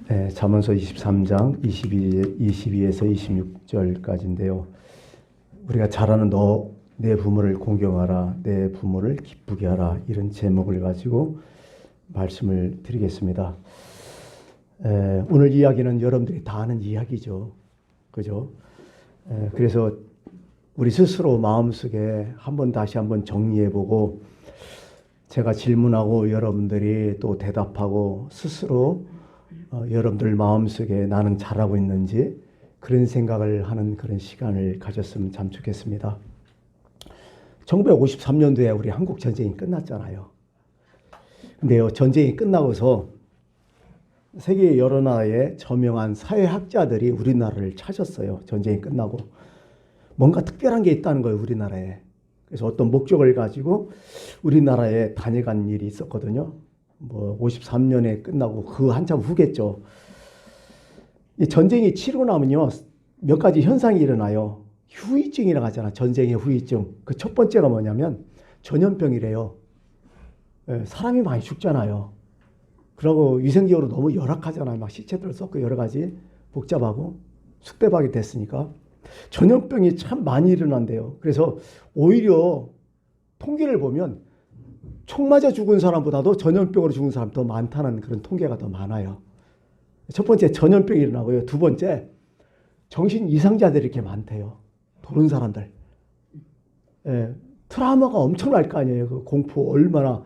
네, 잠언서 23장 22에서 26절까지인데요. 우리가 잘 아는 내 부모를 공경하라, 내 부모를 기쁘게 하라, 이런 제목을 가지고 말씀을 드리겠습니다. 오늘 이야기는 여러분들이 다 아는 이야기죠. 그죠? 그래서 우리 스스로 마음속에 다시 한번 정리해보고, 제가 질문하고 여러분들이 또 대답하고 스스로 여러분들 마음속에 나는 잘하고 있는지 그런 생각을 하는 그런 시간을 가졌으면 참 좋겠습니다. 1953년도에 우리 한국 전쟁이 끝났잖아요. 근데요, 전쟁이 끝나고서 세계 여러 나라의 저명한 사회학자들이 우리나라를 찾았어요. 전쟁이 끝나고. 뭔가 특별한 게 있다는 거예요, 우리나라에. 그래서 어떤 목적을 가지고 우리나라에 다녀간 일이 있었거든요. 53년에 끝나고 그 한참 후겠죠. 이 전쟁이 치르고 나면요, 몇 가지 현상이 일어나요. 후유증이라고 하잖아. 전쟁의 후유증. 그 첫 번째가 뭐냐면 전염병이래요. 사람이 많이 죽잖아요. 그리고 위생적으로 너무 열악하잖아요. 막 시체들 썩고 여러 가지 복잡하고 쑥대박이 됐으니까 전염병이 참 많이 일어난대요. 그래서 오히려 통계를 보면 총 맞아 죽은 사람보다도 전염병으로 죽은 사람 더 많다는 그런 통계가 더 많아요. 첫 번째 전염병이 일어나고요. 두 번째 정신 이상자들이 이렇게 많대요. 도는 사람들. 트라우마가 엄청날 거 아니에요. 그 공포 얼마나,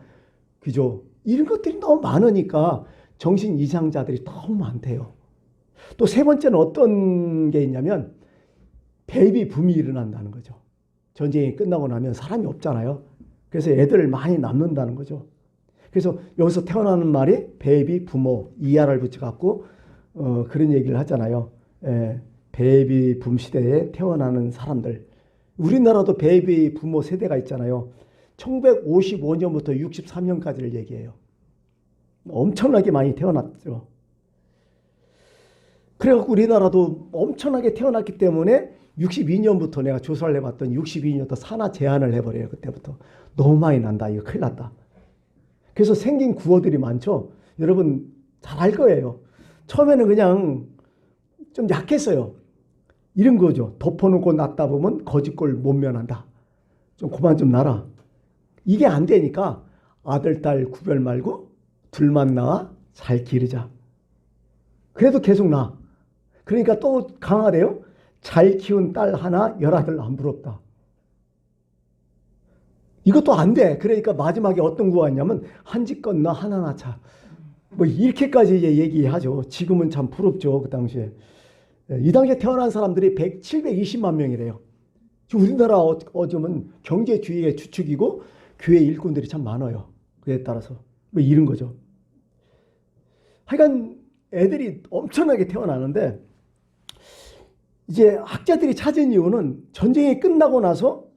그죠? 이런 것들이 너무 많으니까 정신 이상자들이 너무 많대요. 또 세 번째는 어떤 게 있냐면 베이비 붐이 일어난다는 거죠. 전쟁이 끝나고 나면 사람이 없잖아요. 그래서 애들 많이 남는다는 거죠. 그래서 여기서 태어나는 말이 베이비 부모, 이하를 붙여갖고 그런 얘기를 하잖아요. 베이비 붐 시대에 태어나는 사람들. 우리나라도 베이비 부모 세대가 있잖아요. 1955년부터 63년까지를 얘기해요. 엄청나게 많이 태어났죠. 그래갖고 우리나라도 엄청나게 태어났기 때문에 62년부터 내가 조사를 해봤더니 62년부터 산하 제한을 해버려요. 그때부터. 너무 많이 난다. 이거 큰일 났다. 그래서 생긴 구어들이 많죠. 여러분 잘 알 거예요. 처음에는 그냥 좀 약했어요. 이런 거죠. 덮어놓고 낳다 보면 거짓골 못 면한다. 좀 그만 좀 낳아라. 이게 안 되니까 아들, 딸 구별 말고 둘만 낳아 잘 기르자. 그래도 계속 낳아. 그러니까 또 강화돼요. 잘 키운 딸 하나, 열아들 안 부럽다. 이것도 안 돼. 그러니까 마지막에 어떤 구가 있냐면 한 집 건너 하나 낳자. 이렇게까지 이제 얘기하죠. 지금은 참 부럽죠. 그 당시에. 이 당시에 태어난 사람들이 720만 명이래요. 우리나라 어쩌면 경제주의의 주축이고 교회 일꾼들이 참 많아요. 그에 따라서. 이런 거죠. 하여간 애들이 엄청나게 태어나는데 이제 학자들이 찾은 이유는 전쟁이 끝나고 나서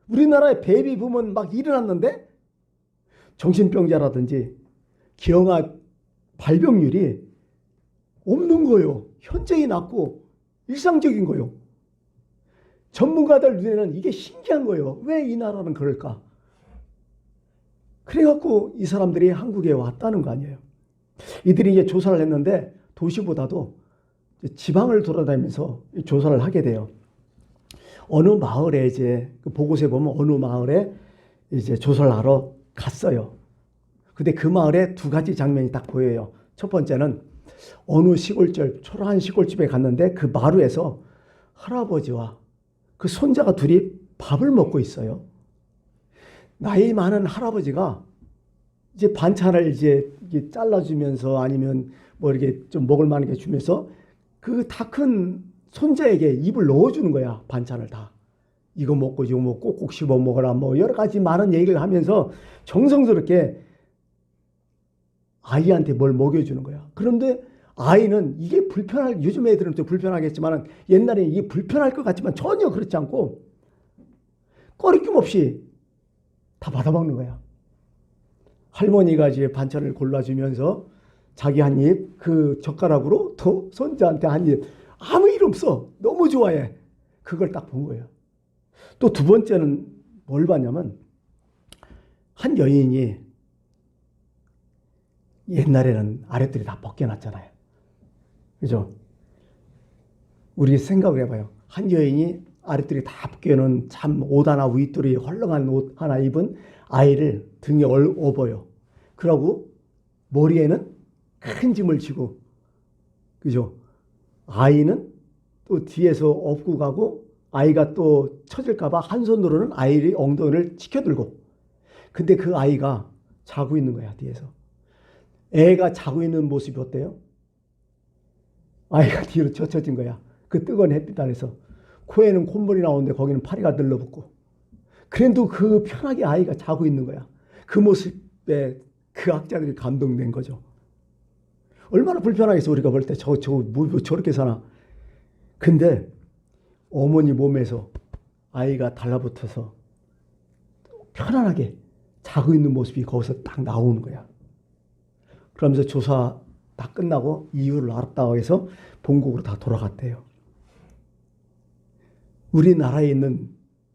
우리나라의 베이비 붐은 막 일어났는데 정신병자라든지 기형아 발병률이 없는 거예요. 현저히 낮고 일상적인 거예요. 전문가들 눈에는 이게 신기한 거예요. 왜 이 나라는 그럴까? 그래갖고 이 사람들이 한국에 왔다는 거 아니에요. 이들이 이제 조사를 했는데 도시보다도 지방을 돌아다니면서 조사를 하게 돼요. 어느 마을에 이제 그 보고서에 보면 어느 마을에 이제 조사를 하러 갔어요. 근데 그 마을에 두 가지 장면이 딱 보여요. 첫 번째는 어느 시골집, 초라한 시골집에 갔는데 그 마루에서 할아버지와 그 손자가 둘이 밥을 먹고 있어요. 나이 많은 할아버지가 이제 반찬을 이제 잘라주면서 아니면 이렇게 좀 먹을 만한 게 주면서 그 다 큰 손자에게 입을 넣어주는 거야. 반찬을 다. 이거 먹고 저거 먹고 꼭꼭 씹어 먹어라. 여러 가지 많은 얘기를 하면서 정성스럽게 아이한테 뭘 먹여주는 거야. 그런데 아이는 이게 요즘 애들은 좀 불편하겠지만 옛날에 이게 불편할 것 같지만 전혀 그렇지 않고 꺼리낌 없이 다 받아먹는 거야. 할머니가 이제 반찬을 골라주면서 자기 한 입, 그 젓가락으로 또 손자한테 한 입. 아무 일 없어. 너무 좋아해. 그걸 딱 본 거예요. 또 두 번째는 뭘 봤냐면 한 여인이 옛날에는 아랫들이 다 벗겨놨잖아요. 그죠? 우리 생각을 해봐요. 한 여인이 아랫들이 다 벗겨놓은 참 옷 하나 윗돌이 헐렁한 옷 하나 입은 아이를 등에 업어요. 그러고 머리에는 큰 짐을 지고, 그죠? 아이는 또 뒤에서 업고 가고, 아이가 또 처질까봐 한 손으로는 아이의 엉덩이를 치켜들고, 근데 그 아이가 자고 있는 거야, 뒤에서. 애가 자고 있는 모습이 어때요? 아이가 뒤로 젖혀진 거야. 그 뜨거운 햇빛 아래서. 코에는 콧물이 나오는데 거기는 파리가 들러붙고. 그래도 그 편하게 아이가 자고 있는 거야. 그 모습에 그 학자들이 감동된 거죠. 얼마나 불편하겠어, 우리가 볼 때. 뭐 저렇게 사나. 근데 어머니 몸에서 아이가 달라붙어서 편안하게 자고 있는 모습이 거기서 딱 나오는 거야. 그러면서 조사 다 끝나고 이유를 알았다고 해서 본국으로 다 돌아갔대요. 우리나라에 있는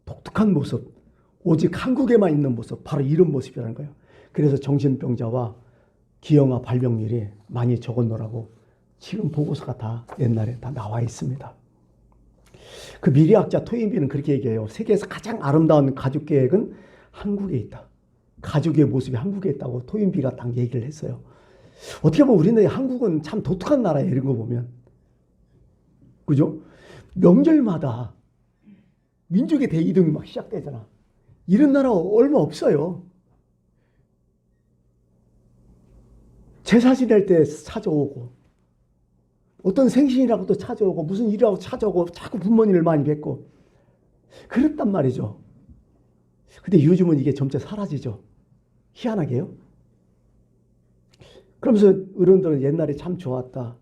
독특한 모습, 오직 한국에만 있는 모습, 바로 이런 모습이라는 거예요. 그래서 정신병자와 기형아 발병률이 많이 적었노라고 지금 보고서가 다 옛날에 다 나와 있습니다. 그 미래학자 토인비는 그렇게 얘기해요. 세계에서 가장 아름다운 가족 계획은 한국에 있다. 가족의 모습이 한국에 있다고 토인비가 딱 얘기를 했어요. 어떻게 보면 우리나라 한국은 참 독특한 나라예요. 이런 거 보면. 그죠? 명절마다 민족의 대이동이 막 시작되잖아. 이런 나라 얼마 없어요. 제사 지낼 때 찾아오고, 어떤 생신이라고도 찾아오고, 무슨 일이라고 찾아오고, 자꾸 부모님을 많이 뵙고, 그랬단 말이죠. 근데 요즘은 이게 점차 사라지죠. 희한하게요. 그러면서 어른들은 옛날에 참 좋았다.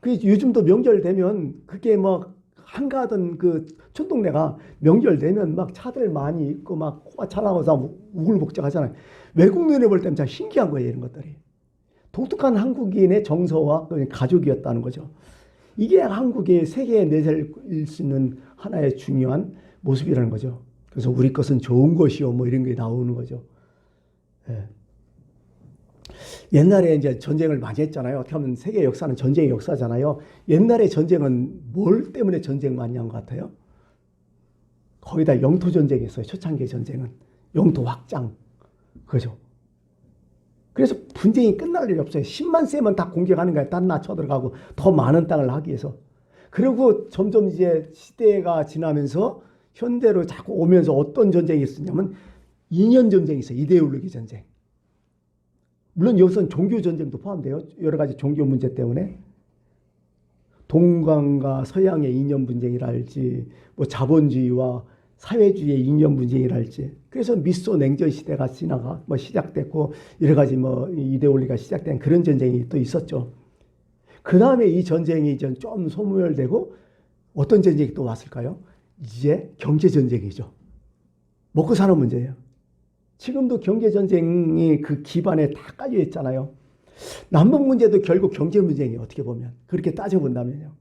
요즘도 명절 되면 그게 막 한가하던 그 촌동네가 명절 되면 막 차들 많이 있고 막 코가 차나워서 우글복적하잖아요. 외국 눈에 볼 때는 참 신기한 거예요, 이런 것들이. 독특한 한국인의 정서와 가족이었다는 거죠. 이게 한국의 세계에 내세울 수 있는 하나의 중요한 모습이라는 거죠. 그래서 우리 것은 좋은 것이요, 뭐 이런 게 나오는 거죠. 예. 옛날에 이제 전쟁을 많이 했잖아요. 어떻게 하면 세계 역사는 전쟁의 역사잖아요. 옛날에 전쟁은 뭘 때문에 전쟁 많이 한 것 같아요? 거의 다 영토 전쟁이었어요. 초창기 전쟁은. 영토 확장. 그죠? 그래서 분쟁이 끝날 일이 없어요. 10만 세면 다 공격하는 거예요. 딴 나 쳐들어가고 더 많은 땅을 하기 위해서. 그리고 점점 이제 시대가 지나면서 현대로 자꾸 오면서 어떤 전쟁이 있었냐면 이념 전쟁이 있어요. 이데올로기 전쟁. 물론 여기서는 종교 전쟁도 포함돼요. 여러 가지 종교 문제 때문에. 동강과 서양의 이념 분쟁이랄지, 뭐 자본주의와 사회주의의 이념 분쟁이랄지. 그래서 미소 냉전 시대가 시작됐고 여러 가지 뭐 이데올로기가 시작된 그런 전쟁이 또 있었죠. 그 다음에 이 전쟁이 이제 좀 소멸되고 어떤 전쟁이 또 왔을까요? 이제 경제 전쟁이죠. 먹고 사는 문제예요. 지금도 경제전쟁이 그 기반에 다 깔려 있잖아요. 남북 문제도 결국 경제 문제예요. 어떻게 보면. 그렇게 따져본다면요.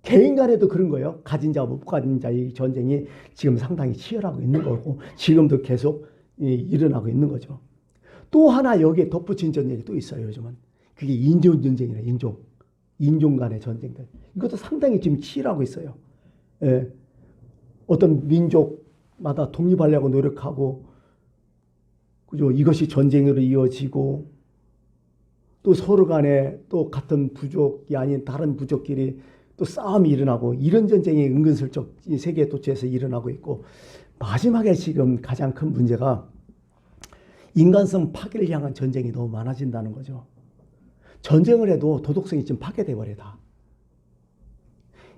개인 간에도 그런 거예요. 가진 자와 못 가진 자의 전쟁이 지금 상당히 치열하고 있는 거고 지금도 계속 일어나고 있는 거죠. 또 하나 여기에 덧붙인 전쟁이 또 있어요. 요즘은. 그게 인종 전쟁이라 인종 간의 전쟁들. 이것도 상당히 지금 치열하고 있어요. 예. 어떤 민족마다 독립하려고 노력하고 그죠? 이것이 전쟁으로 이어지고 또 서로 간에 또 같은 부족이 아닌 다른 부족끼리 또 싸움이 일어나고 이런 전쟁이 은근슬쩍 세계 도처에서 일어나고 있고 마지막에 지금 가장 큰 문제가 인간성 파괴를 향한 전쟁이 너무 많아진다는 거죠. 전쟁을 해도 도덕성이 지금 파괴돼 버려다.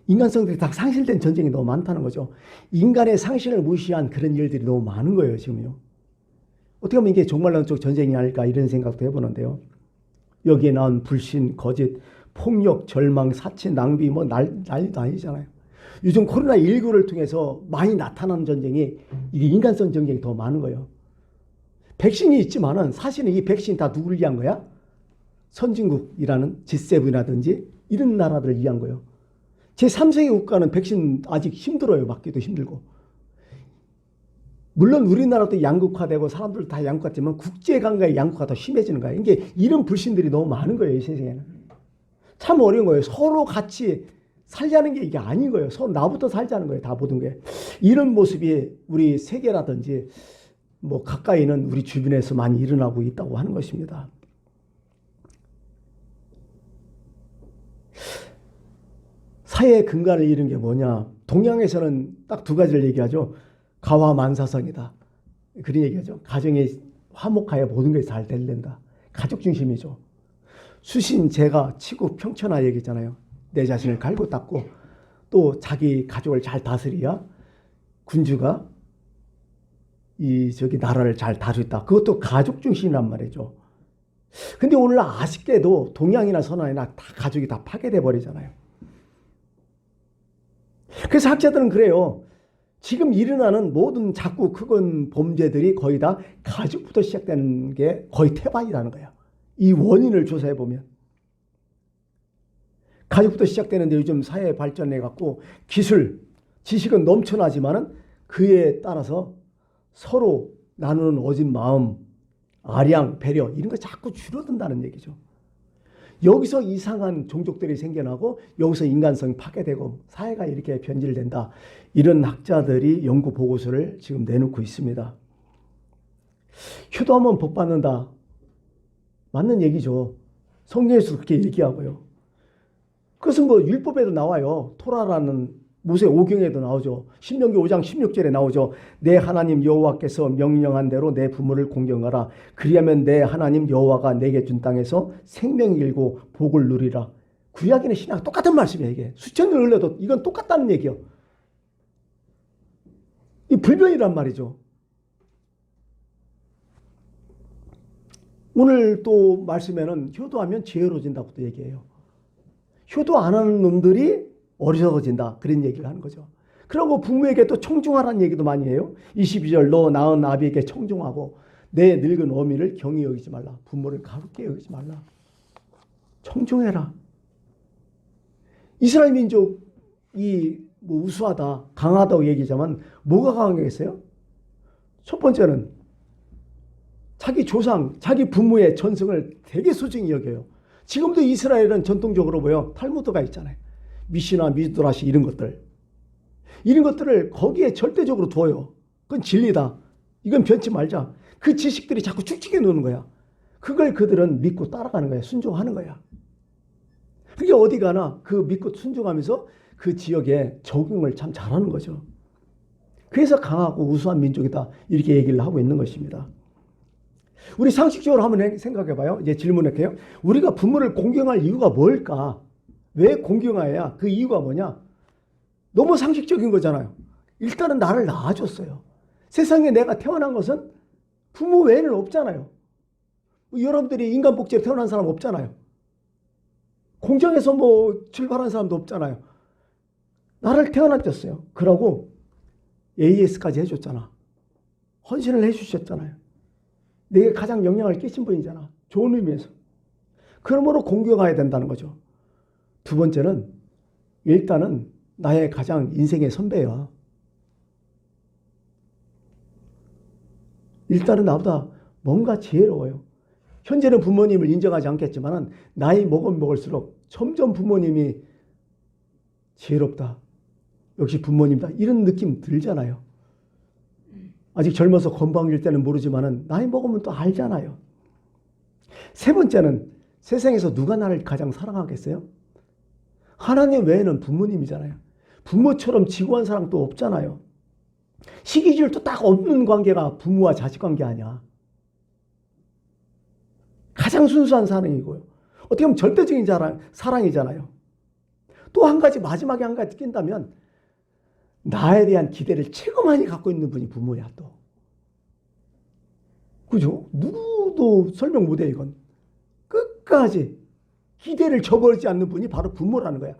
인간성들이 다 상실된 전쟁이 너무 많다는 거죠. 인간의 상실을 무시한 그런 일들이 너무 많은 거예요, 지금요. 어떻게 보면 이게 종말론 쪽 전쟁이 아닐까 이런 생각도 해보는데요. 여기에 나온 불신, 거짓, 폭력, 절망, 사치, 낭비 뭐 난리도 아니잖아요. 요즘 코로나19를 통해서 많이 나타나는 전쟁이 이게 인간성 전쟁이 더 많은 거예요. 백신이 있지만은 사실은 이 백신 다 누구를 위한 거야? 선진국이라는 G7이라든지 이런 나라들을 위한 거예요. 제3세계 국가는 백신 아직 힘들어요. 맞기도 힘들고. 물론 우리나라도 양극화되고 사람들 다 양극화되지만 국제관계의 양극화가 더 심해지는 거예요. 이게 이런 불신들이 너무 많은 거예요, 이 세상에는. 참 어려운 거예요. 서로 같이 살자는 게 이게 아닌 거예요. 서로 나부터 살자는 거예요, 다 모든 게. 이런 모습이 우리 세계라든지 뭐 가까이는 우리 주변에서 많이 일어나고 있다고 하는 것입니다. 사회의 근간을 잃은 게 뭐냐? 동양에서는 딱 두 가지를 얘기하죠. 가화만사성이다. 그런 얘기하죠. 가정이 화목하여 모든 것이 잘 된다. 가족 중심이죠. 수신, 제가, 치국, 평천하 얘기잖아요. 내 자신을 갈고 닦고 또 자기 가족을 잘 다스려야 군주가 나라를 잘 다루다. 그것도 가족 중심이란 말이죠. 근데 오늘 아쉽게도 동양이나 서양이나 다 가족이 다 파괴돼 버리잖아요. 그래서 학자들은 그래요. 지금 일어나는 모든 작고 큰 범죄들이 거의 다 가족부터 시작되는 게 거의 태반이라는 거예요. 이 원인을 조사해 보면. 가족부터 시작되는데 요즘 사회 발전해 갖고 기술, 지식은 넘쳐나지만은 그에 따라서 서로 나누는 어진 마음, 아량, 배려 이런 거 자꾸 줄어든다는 얘기죠. 여기서 이상한 종족들이 생겨나고 여기서 인간성이 파괴되고 사회가 이렇게 변질된다. 이런 학자들이 연구 보고서를 지금 내놓고 있습니다. 효도하면 복 받는다. 맞는 얘기죠. 성경에서 그렇게 얘기하고요. 그것은 뭐 율법에도 나와요. 토라라는 모세 오경에도 나오죠. 신명기 5장 16절에 나오죠. 내 하나님 여호와께서 명령한 대로 내 부모를 공경하라. 그리하면 내 하나님 여호와가 내게 준 땅에서 생명이 길고 복을 누리라. 구약이나 신약 똑같은 말씀이에요. 이게 수천 년 흘러도 이건 똑같다는 얘기요. 이 불변이란 말이죠. 오늘 또 말씀에는 효도하면 지혜로워진다고 또 얘기해요. 효도 안 하는 놈들이 어리석어진다. 그런 얘기를 하는 거죠. 그리고 부모에게 또 청중하라는 얘기도 많이 해요. 22절 너 낳은 아비에게 청중하고 내 늙은 어미를 경히 여기지 말라. 부모를 가볍게 여기지 말라. 청중해라. 이스라엘 민족이 뭐 우수하다, 강하다고 얘기하자면 뭐가 강하겠어요? 첫 번째는 자기 조상, 자기 부모의 전승을 되게 소중히 여겨요. 지금도 이스라엘은 전통적으로 뭐요? 탈무드가 있잖아요. 미시나 미드라시 이런 것들을 거기에 절대적으로 둬요. 그건 진리다. 이건 변치 말자. 그 지식들이 자꾸 축축해 놓는 거야. 그걸 그들은 믿고 따라가는 거야. 순종하는 거야. 그게 어디 가나 그 믿고 순종하면서 그 지역에 적응을 참 잘하는 거죠. 그래서 강하고 우수한 민족이다. 이렇게 얘기를 하고 있는 것입니다. 우리 상식적으로 한번 생각해 봐요. 이제 질문할게요. 우리가 부모를 공경할 이유가 뭘까? 왜 공경해야? 그 이유가 뭐냐? 너무 상식적인 거잖아요. 일단은 나를 낳아줬어요. 세상에 내가 태어난 것은 부모 외에는 없잖아요. 여러분들이 인간 복제로 태어난 사람 없잖아요. 공장에서 뭐 출발한 사람도 없잖아요. 나를 태어났었어요. 그러고 AS까지 해줬잖아. 헌신을 해주셨잖아요. 내게 가장 영향을 끼친 분이잖아. 좋은 의미에서. 그러므로 공경해야 된다는 거죠. 두 번째는 일단은 나의 가장 인생의 선배야. 일단은 나보다 뭔가 지혜로워요. 현재는 부모님을 인정하지 않겠지만 나이 먹으면 먹을수록 점점 부모님이 지혜롭다. 역시 부모님이다. 이런 느낌 들잖아요. 아직 젊어서 건방질 때는 모르지만 나이 먹으면 또 알잖아요. 세 번째는 세상에서 누가 나를 가장 사랑하겠어요? 하나님 외에는 부모님이잖아요. 부모처럼 지고한 사람 또 없잖아요. 시기질도 딱 없는 관계가 부모와 자식 관계 아니야. 가장 순수한 사랑이고요. 어떻게 보면 절대적인 사랑이잖아요. 또 한 가지 마지막에 한 가지 낀다면 나에 대한 기대를 최고 많이 갖고 있는 분이 부모야 또. 그죠? 누구도 설명 못해 이건. 끝까지 기대를 저버리지 않는 분이 바로 부모라는 거야.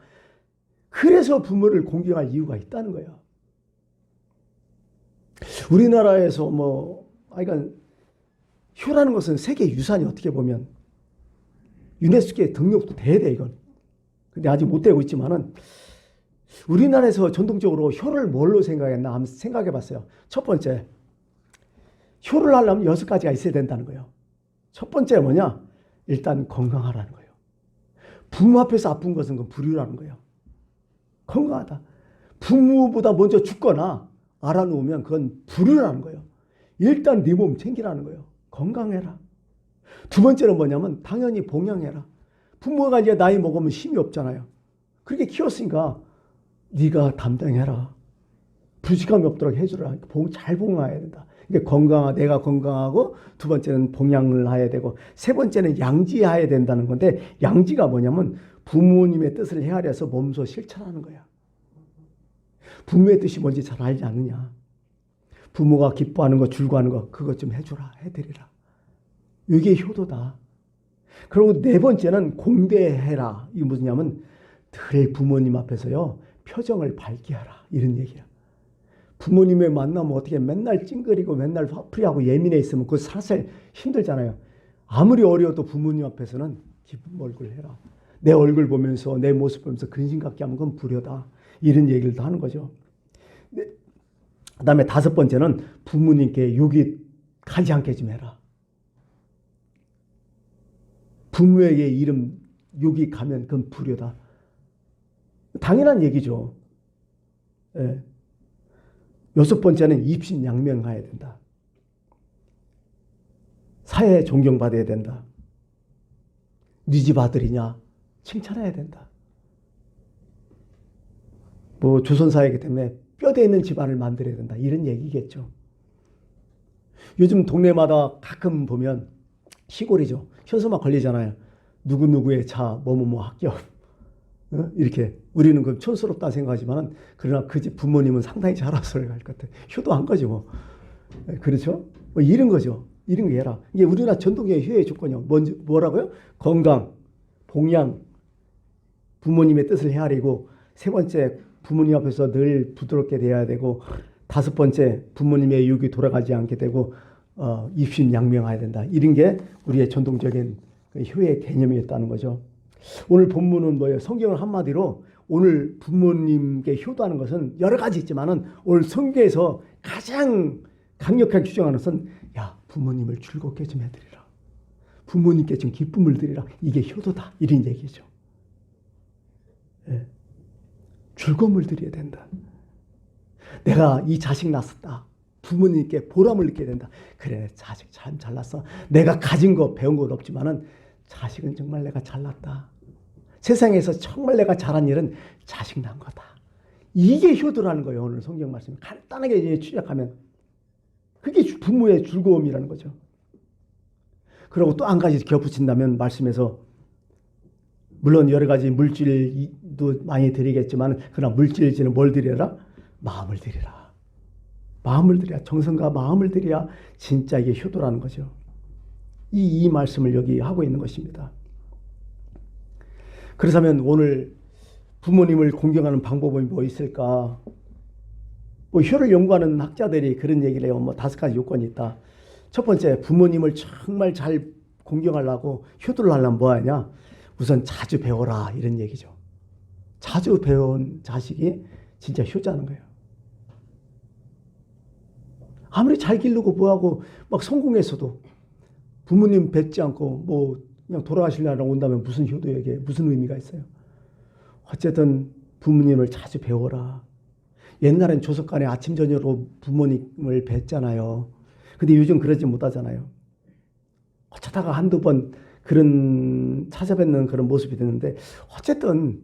그래서 부모를 공경할 이유가 있다는 거야. 우리나라에서 그러니까 효라는 것은 세계 유산이 어떻게 보면 유네스코에 등록도 돼야 돼 이건. 근데 아직 못 되고 있지만은 우리나라에서 전통적으로 효를 뭘로 생각했나 한번 생각해 봤어요. 첫 번째, 효를 하려면 6가지가 있어야 된다는 거예요. 첫 번째가 뭐냐? 일단 건강하라는 거예요. 부모 앞에서 아픈 것은 그 불효라는 거예요. 건강하다. 부모보다 먼저 죽거나 알아놓으면 그건 불효라는 거예요. 일단 네 몸 챙기라는 거예요. 건강해라. 두 번째는 뭐냐면 당연히 봉양해라. 부모가 이제 나이 먹으면 힘이 없잖아요. 그렇게 키웠으니까 네가 담당해라. 부식감이 없도록 해주라. 잘 봉양해야 된다. 그러니까 내가 건강하고, 두 번째는 봉양을 해야 되고, 세 번째는 양지해야 된다는 건데, 양지가 뭐냐면 부모님의 뜻을 헤아려서 몸소 실천하는 거야. 부모의 뜻이 뭔지 잘 알지 않느냐. 부모가 기뻐하는 거, 즐거워하는 거, 그것 좀 해주라, 해드리라. 이게 효도다. 그리고 네 번째는 공대해라. 이게 무슨냐면 늘 부모님 앞에서요, 표정을 밝게 하라. 이런 얘기야. 부모님의 만나면 어떻게 맨날 찡그리고 맨날 화풀이하고 예민해 있으면 그거 사실 힘들잖아요. 아무리 어려워도 부모님 앞에서는 기쁜 얼굴 해라. 내 얼굴 보면서 내 모습 보면서 근심 갖게 하면 그건 불효다. 이런 얘기를 다 하는 거죠. 그 다음에 다섯 번째는 부모님께 욕이 가지 않게 좀 해라. 부모에게 이름 욕이 가면 그건 불효다. 당연한 얘기죠. 예. 여섯 번째는 입신양명해야 된다. 사회에 존경받아야 된다. 네 집 아들이냐 칭찬해야 된다. 뭐 조선사회이기 때문에 뼈대 있는 집안을 만들어야 된다. 이런 얘기겠죠. 요즘 동네마다 가끔 보면 시골이죠. 현수막 걸리잖아요. 누구누구의 차 뭐뭐뭐 합격. 이렇게 우리는 그 촌스럽다 생각하지만 그러나 그 집 부모님은 상당히 잘하서 갈 것 같아요. 효도한 거죠. 뭐. 그렇죠? 뭐 이런 거죠. 이런 거 해라. 이게 우리나라 전통의 효의 조건이요. 뭐라고요? 건강, 봉양, 부모님의 뜻을 헤아리고, 세 번째 부모님 앞에서 늘 부드럽게 대해야 되고, 다섯 번째 부모님의 유혹이 돌아가지 않게 되고, 입신양명해야 된다. 이런 게 우리의 전통적인 효의 개념이었다는 거죠. 오늘 본문은 뭐예요? 성경을 한마디로 오늘 부모님께 효도하는 것은 여러 가지 있지만은 오늘 성경에서 가장 강력하게 규정하는 것은 야, 부모님을 즐겁게 좀 해드리라. 부모님께 좀 기쁨을 드리라. 이게 효도다. 이런 얘기죠. 예. 즐거움을 드려야 된다. 내가 이 자식 낳았다. 부모님께 보람을 느껴야 된다. 그래, 자식 참 잘났어. 내가 가진 거 배운 것 없지만은 자식은 정말 내가 잘났다. 세상에서 정말 내가 잘한 일은 자식 낳은 거다. 이게 효도라는 거예요. 오늘 성경 말씀 간단하게 이제 추적하면 그게 부모의 즐거움이라는 거죠. 그리고 또 한 가지 덧붙인다면 말씀에서 물론 여러 가지 물질도 많이 드리겠지만 그러나 물질지는 뭘 드려라? 마음을 드리라. 마음을 드려야, 정성과 마음을 드려야 진짜 이게 효도라는 거죠. 이 말씀을 여기 하고 있는 것입니다. 그렇다면 오늘 부모님을 공경하는 방법은 뭐 있을까? 뭐 효를 연구하는 학자들이 그런 얘기를 해요. 뭐 5가지 요건이 있다. 첫 번째, 부모님을 정말 잘 공경하려고 효도를 하려면 뭐 하냐? 우선 자주 배워라. 이런 얘기죠. 자주 배운 자식이 진짜 효자는 거예요. 아무리 잘 기르고 뭐하고 막 성공했어도 부모님 뵙지 않고 뭐 그냥 돌아가시려고 온다면 무슨 효도에게 무슨 의미가 있어요? 어쨌든 부모님을 자주 배워라. 옛날엔 조석간에 아침 저녁으로 부모님을 뵀잖아요. 근데 요즘 그러지 못하잖아요. 어쩌다가 한두 번 그런 찾아뵙는 그런 모습이 되는데 어쨌든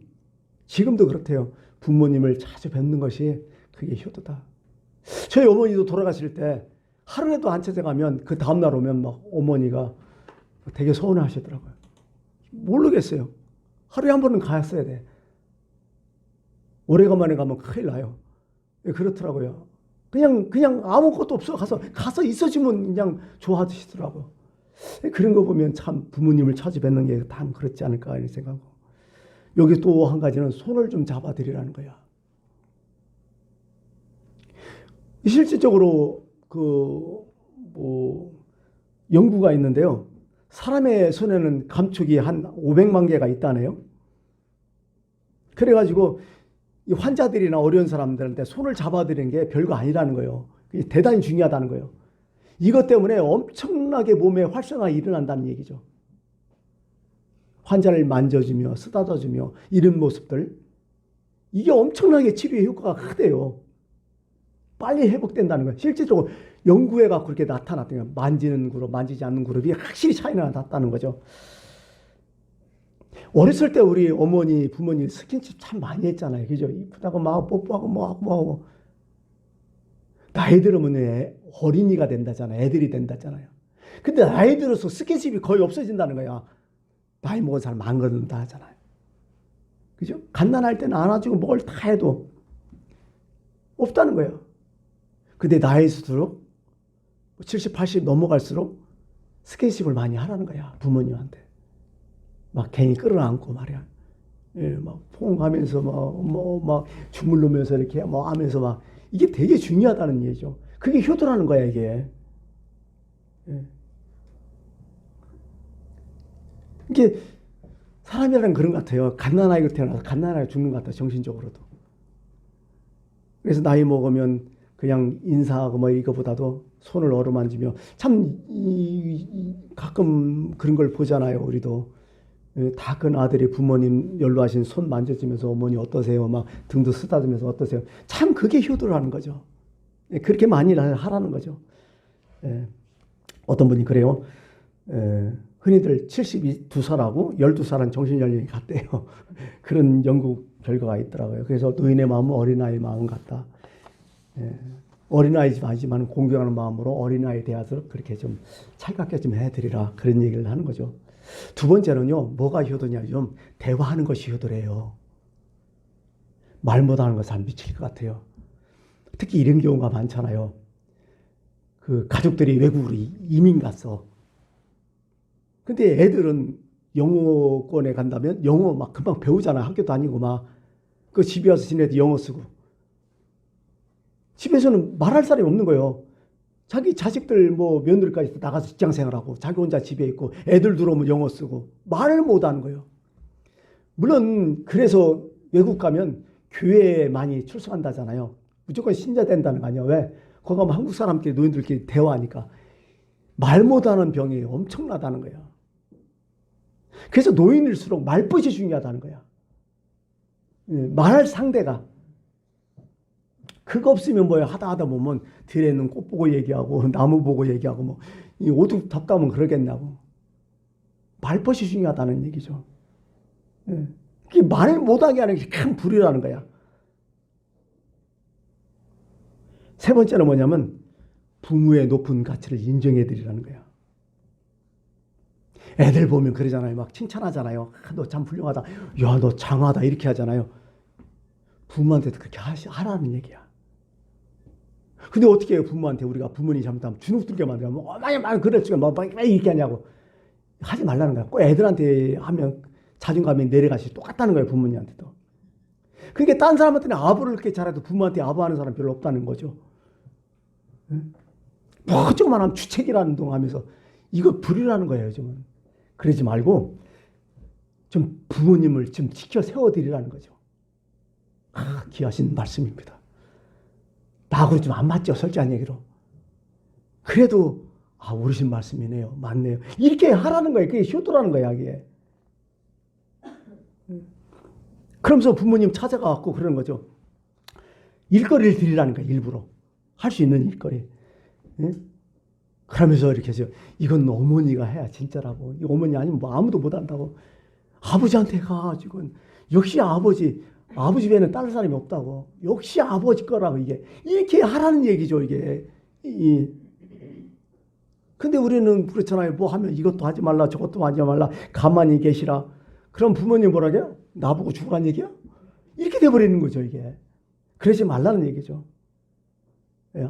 지금도 그렇대요. 부모님을 자주 뵙는 것이 그게 효도다. 저희 어머니도 돌아가실 때 하루에도 안 찾아가면 그 다음날 오면 막 어머니가 되게 서운해 하시더라고요. 모르겠어요. 하루에 한 번은 갔어야 돼. 오래간만에 가면 큰일 나요. 그렇더라고요. 그냥 아무것도 없어. 가서 있어주면 그냥 좋아하시더라고요. 그런 거 보면 참 부모님을 찾아뵙는 게 참 그렇지 않을까 이런 생각하고. 여기 또 한 가지는 손을 좀 잡아드리라는 거야. 실질적으로 연구가 있는데요. 사람의 손에는 감촉이 한 500만 개가 있다네요. 그래가지고 이 환자들이나 어려운 사람들한테 손을 잡아드리는 게 별거 아니라는 거예요. 그게 대단히 중요하다는 거예요. 이것 때문에 엄청나게 몸에 활성화가 일어난다는 얘기죠. 환자를 만져주며 쓰다듬어주며 이런 모습들, 이게 엄청나게 치료의 효과가 크대요. 빨리 회복된다는 거예요. 실질적으로 연구해 갖고 그렇게 나타났대요. 만지는 그룹, 만지지 않는 그룹이 확실히 차이가 났다는 거죠. 어렸을 때 우리 어머니, 부모님 스킨십 참 많이 했잖아요. 그죠? 이쁘다고 막 뽀뽀하고 뭐하고. 나이 들으면 어린이가 된다잖아요. 애들이 된다잖아요. 근데 나이 들어서 스킨십이 거의 없어진다는 거야. 나이 먹은 사람 안 그런다 하잖아요. 그죠? 갓난할 때는 안아주고 뭘 다 해도 없다는 거예요. 근데 나이 들수록 70, 80 넘어갈수록 스킨십을 많이 하라는 거야. 부모님한테. 막 괜히 끌어안고 말이야. 예, 막 포옹하면서 막 주물르면서 이렇게 뭐 하면서 막 이게 되게 중요하다는 얘기죠. 그게 효도라는 거야, 이게. 예. 이게 사람이라는 그런 것 같아요. 갓난아이가 태어나서 갓난아이가 죽는 것 같아요. 정신적으로도. 그래서 나이 먹으면 그냥 인사하고 뭐 이거보다도 손을 어루만지며 참 가끔 그런 걸 보잖아요. 우리도. 다 큰 아들이 부모님 연로하신 손 만져주면서 어머니 어떠세요? 막 등도 쓰다듬으면서 어떠세요? 참 그게 효도라는 거죠. 그렇게 많이 하라는 거죠. 어떤 분이 그래요. 흔히들 72살하고 12살은 정신연령이 같대요. 그런 연구 결과가 있더라고요. 그래서 노인의 마음은 어린아이 마음 같다. 어린아이지만 공경하는 마음으로 어린아이에 대해서 그렇게 좀 살갑게 좀 해드리라. 그런 얘기를 하는 거죠. 두 번째는요, 뭐가 효도냐, 좀 대화하는 것이 효도래요. 말 못하는 거 잘 미칠 것 같아요. 특히 이런 경우가 많잖아요. 그 가족들이 외국으로 이민 갔어. 근데 애들은 영어권에 간다면 영어 막 금방 배우잖아. 학교 다니고 막. 그 집에 와서 지네도 영어 쓰고. 집에서는 말할 사람이 없는 거예요. 자기 자식들 뭐 며느리까지 나가서 직장 생활하고 자기 혼자 집에 있고 애들 들어오면 영어 쓰고 말을 못하는 거예요. 물론 그래서 외국 가면 교회에 많이 출석한다잖아요. 무조건 신자 된다는 거 아니야. 왜? 거기 가면 한국 사람끼리 노인들끼리 대화하니까 말 못하는 병이 엄청나다는 거야. 그래서 노인일수록 말벗이 중요하다는 거야. 말할 상대가. 그거 없으면 뭐야. 하다 보면 들에는 꽃 보고 얘기하고 나무 보고 얘기하고 뭐 오죽 답답하면 그러겠냐고. 말벗이 중요하다는 얘기죠. 그게 말 못하게 하는 게 큰 불이라는 거야. 세 번째는 뭐냐면 부모의 높은 가치를 인정해 드리라는 거야. 애들 보면 그러잖아요. 막 칭찬하잖아요. 너 참 훌륭하다. 야, 너 장하다. 이렇게 하잖아요. 부모한테도 그렇게 하라는 얘기야. 근데 어떻게 해요? 부모한테 우리가 부모님 잘못하면 주눅 들게 만들면 많이 그랬지만 뭐 이렇게 하냐고 하지 말라는 거야. 꼭 애들한테 하면 자존감이 내려가시 똑같다는 거예요. 부모님한테도. 그러니까 딴 사람한테는 아부를 그렇게 잘해도 부모한테 아부하는 사람 별로 없다는 거죠. 뭐 조금만 하면 주책이라는 동 하면서 이거 불이라는 거예요. 요즘은. 그러지 말고 좀 부모님을 좀 지켜 세워드리라는 거죠. 귀하신 말씀입니다. 나하고는 좀 안 맞죠. 솔직한 얘기로. 그래도 옳으신 말씀이네요. 맞네요. 이렇게 하라는 거예요. 그게 효도라는 거야. 이게. 그러면서 부모님 찾아가갖고 그러는 거죠. 일거리를 드리라는 거야. 일부러. 할 수 있는 일거리. 그러면서 이렇게 해서 이건 어머니가 해야 진짜라고. 이 어머니 아니면 뭐 아무도 못한다고. 아버지한테 가가지고 역시 아버지 외에는 다른 사람이 없다고. 역시 아버지 거라고. 이게 이렇게 하라는 얘기죠. 이게. 근데 우리는 그렇잖아요. 뭐 하면 이것도 하지 말라 저것도 하지 말라 가만히 계시라. 그럼 부모님 뭐라고요? 나보고 죽으란 얘기야? 이렇게 돼버리는 거죠. 이게. 그러지 말라는 얘기죠.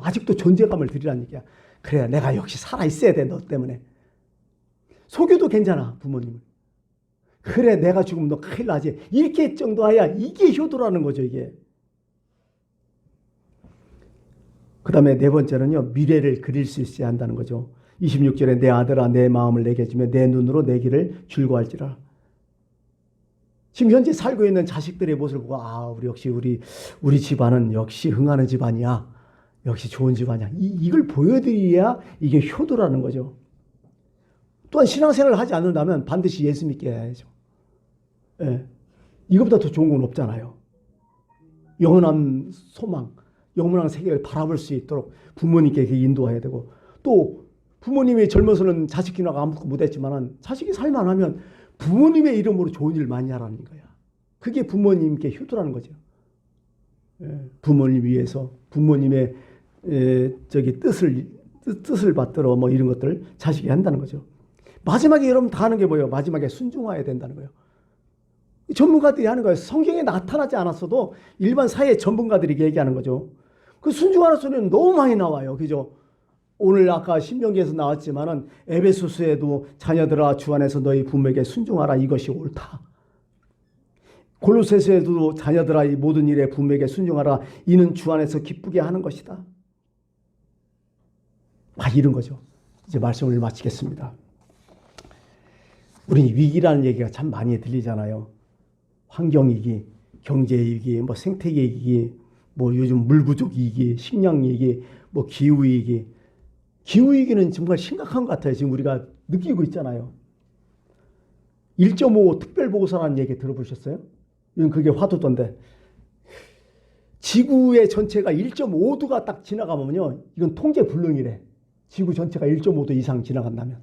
아직도 존재감을 드리라는 얘기야. 그래, 내가 역시 살아있어야 돼, 너 때문에. 속여도 괜찮아, 부모님은. 그래, 내가 죽으면 너 큰일 나지. 이렇게 정도 해야 이게 효도라는 거죠, 이게. 그 다음에 네 번째는요, 미래를 그릴 수 있어야 한다는 거죠. 26절에 내 아들아, 내 마음을 내게 주며 내 눈으로 내 길을 즐거워할지라. 지금 현재 살고 있는 자식들의 모습을 보고, 우리 역시 우리 집안은 역시 흥하는 집안이야. 역시 좋은 집안이야. 이걸 보여드려야 이게 효도라는 거죠. 또한 신앙생활을 하지 않는다면 반드시 예수 믿게 해야죠. 예. 이것보다 더 좋은 건 없잖아요. 영원한 소망, 영원한 세계를 바라볼 수 있도록 부모님께 인도해야 되고, 또 부모님이 젊어서는 자식 기나가 아무것도 못했지만 자식이 살만하면 부모님의 이름으로 좋은 일 많이 하라는 거야. 그게 부모님께 효도라는 거죠. 예. 부모님 위해서 부모님의 뜻을 받들어 뭐 이런 것들 자식이 한다는 거죠. 마지막에 여러분 다 하는 게 뭐예요? 마지막에 순종해야 된다는 거예요. 전문가들이 하는 거예요. 성경에 나타나지 않았어도 일반 사회 전문가들이 얘기하는 거죠. 그 순종하는 소리는 너무 많이 나와요. 그죠? 오늘 아까 신명기에서 나왔지만은 에베소서에도 자녀들아 주 안에서 너희 부모에게 순종하라 이것이 옳다. 골로새서에도 자녀들아 이 모든 일에 부모에게 순종하라 이는 주 안에서 기쁘게 하는 것이다. 이런 거죠. 이제 말씀을 마치겠습니다. 우리 위기라는 얘기가 참 많이 들리잖아요. 환경위기, 경제위기, 뭐 생태계위기, 뭐 요즘 물 부족위기, 식량위기, 뭐 기후위기. 기후위기는 정말 심각한 것 같아요. 지금 우리가 느끼고 있잖아요. 1.5 특별보고서라는 얘기 들어보셨어요? 이건 그게 화두던데. 지구의 전체가 1.5도가 딱 지나가면요. 이건 통제불능이래. 지구 전체가 1.5도 이상 지나간다면.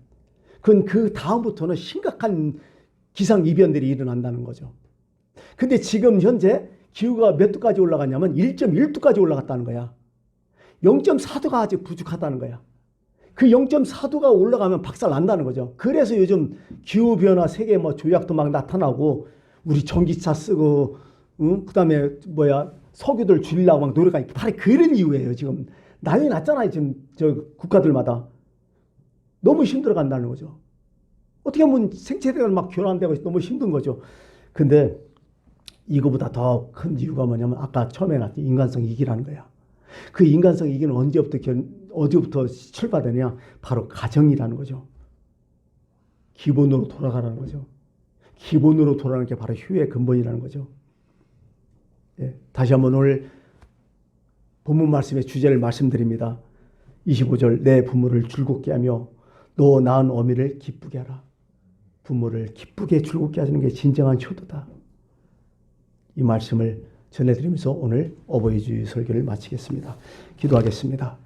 그건 그 다음부터는 심각한 기상이변들이 일어난다는 거죠. 근데 지금 현재 기후가 몇 도까지 올라갔냐면 1.1도까지 올라갔다는 거야. 0.4도가 아직 부족하다는 거야. 그 0.4도가 올라가면 박살 난다는 거죠. 그래서 요즘 기후변화 세계 뭐 조약도 막 나타나고 우리 전기차 쓰고 그다음에 석유들 줄이려고 막 노력하니까 바로 그런 이유예요. 지금 난리 났잖아요. 지금 저 국가들마다. 너무 힘들어 간다는 거죠. 어떻게 보면 생태계가 막 교란되고 너무 힘든 거죠. 근데 이거보다 더 큰 이유가 뭐냐면 아까 처음에 나왔던 인간성 이기라는 거야. 그 인간성 이기는 어디부터 출발되냐? 바로 가정이라는 거죠. 기본으로 돌아가라는 거죠. 기본으로 돌아가는 게 바로 휴의 근본이라는 거죠. 예, 다시 한번 오늘 본문 말씀의 주제를 말씀드립니다. 25절 내 부모를 즐겁게 하며 너 낳은 어미를 기쁘게 하라. 부모를 기쁘게 즐겁게 하시는 게 진정한 효도다. 이 말씀을 전해드리면서 오늘 어버이 주일 설교를 마치겠습니다. 기도하겠습니다.